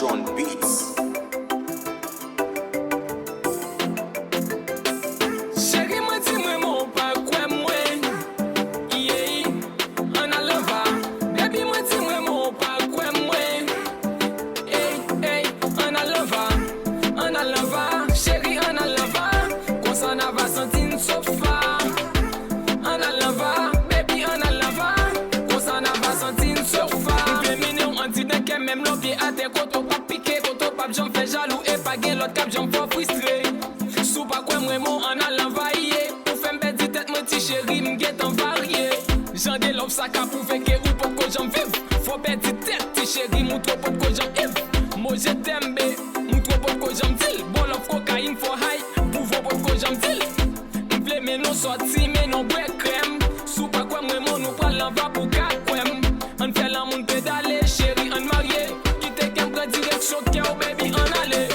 Sean Beats. Chérie, moi dis-moi mon pas quoi moi. Yeah, on a l'enva. Baby, moi dis-moi mon pas quoi moi. Hey, hey, on a l'enva. On a l'enva. Chérie, on a l'enva. Qu'on s'en a va sentir sofa. On a l'enva. Baby, on a l'enva. Qu'on s'en a va sentir sofa. On dit que même l'on pied à tes côtes, pas piqué, côte pas j'en fais jaloux et pas gain l'autre cap j'en fais frustré. Sous pas quoi moi mon en allant vailler. Pour faire me bête tête mon petit chéri m'guette en varié. J'en des love ça cap pour faire que ou pour que j'en vive. Faut bête tête petit chéri mon trop pour que j'en vive. Moi je t'aime bé, mon trop pour que j'en deal. Bon love cocaïne for high, pour voir pour que j'en deal. M'plais mais non sorti mais non bois crème. Sous pas quoi moi mon nous prend l'enva pour qu'à quoi. On fait la monde pédaler, chérie, on marié. Quitte qu'un prend direction, cœur, baby, on allait.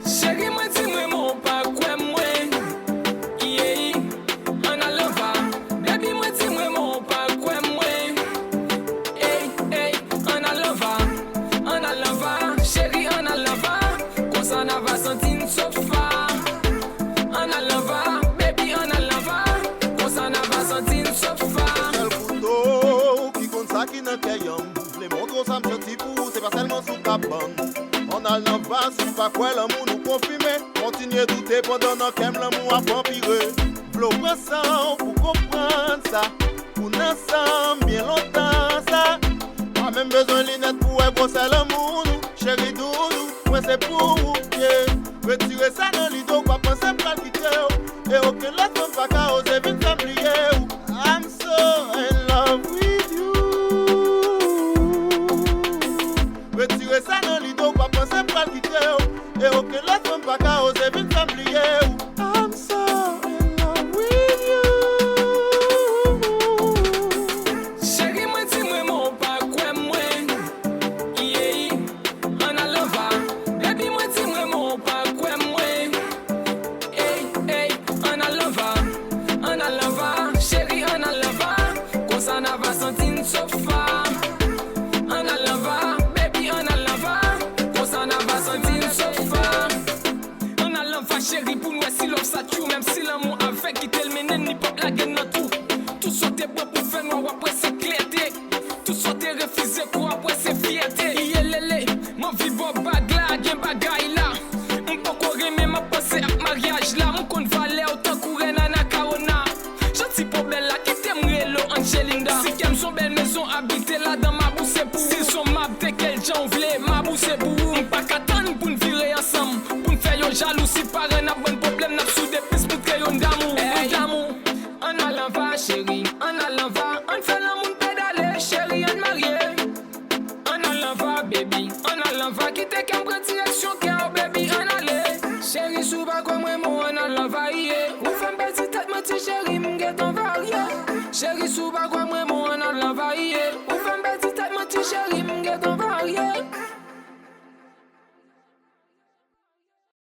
Chérie, moi dis-moi mon pas quoi moi. Yeah, on a l'enva. Baby, moi dis-moi mon pas quoi moi. Hey, hey, on a l'enva. On a l'enva, chérie, on a l'enva. Qu'on s'en a va sentir sofa. On a l'enva, baby, on a l'enva. Qu'on s'en a va sentir sofa. Qui n'a qu'à yam, les montres ça me sentit pour, c'est pas seulement sous cabane. On a l'envers, c'est pas quoi l'amour nous confirmer. Continuez douter pendant nos qu'aime l'amour à vampirer. Flow pressant pour comprendre ça. Pour nous ensemble bien longtemps ça. Pas même besoin de lunettes pour brosser l'amour nous. Chérie doudou, moi c'est pour vous, yeah. Retirez ça dans le lido, pas penser pour le quitter. Et aucun l'autre ne va pas oser vite s'oublier. I'm so in love with you. Retirez ça dans le lido, pas penser pour le quitter. Et aucun l'autre ne va pas oser vite s'oublier. I'm so in love with you. Chérie, moi dis-moi mon pas quoi moi. Yeah, on a l'enva. Baby, moi dis-moi mon pas quoi moi. Hey, hey, on a l'enva. On a l'enva. Chérie, on a l'enva. Qu'on s'en a va sentir sofa. On a l'enva. Baby, on a l'enva. Qu'on s'en a va sentir sofa. On a l'enva, chérie, pour nous si l'homme ça tue. Même si l'amour avec qui tel mène ni pas la gaine dans tout. Tout soit t'es bon pour faire noir après c'est clarté. Tout soit t'es refusé quoi après c'est fierté. Yelele, mon vie bon bagla, gen bagay là. On peut courir mais ma pensée à mariage là. Mon compte valait autant courir nana Karona. Gentil pour belle là qui t'aimerait l'eau Angelinda. Si qu'aime son belle maison habitée là dans ma bouche c'est pour. Si son map dès qu'elle j'en voulais, ma bouche c'est pour. On pas qu'attendre pour nous virer ensemble. Pour nous faire yo jaloux si par un bon problème n'a sous des pistes pour créer un d'amour. D'amour. On a l'enva chérie, on a l'enva. On fait l'amour pédaler chérie, on marié. On a l'enva baby, on a l'enva. Quitte qu'un prend direction cœur baby, on allait. Chérie sous pas comme moi, on a l'enva yeah. Ou femme petite tête, mon petit chéri, m'guette en varié. Chérie sous pas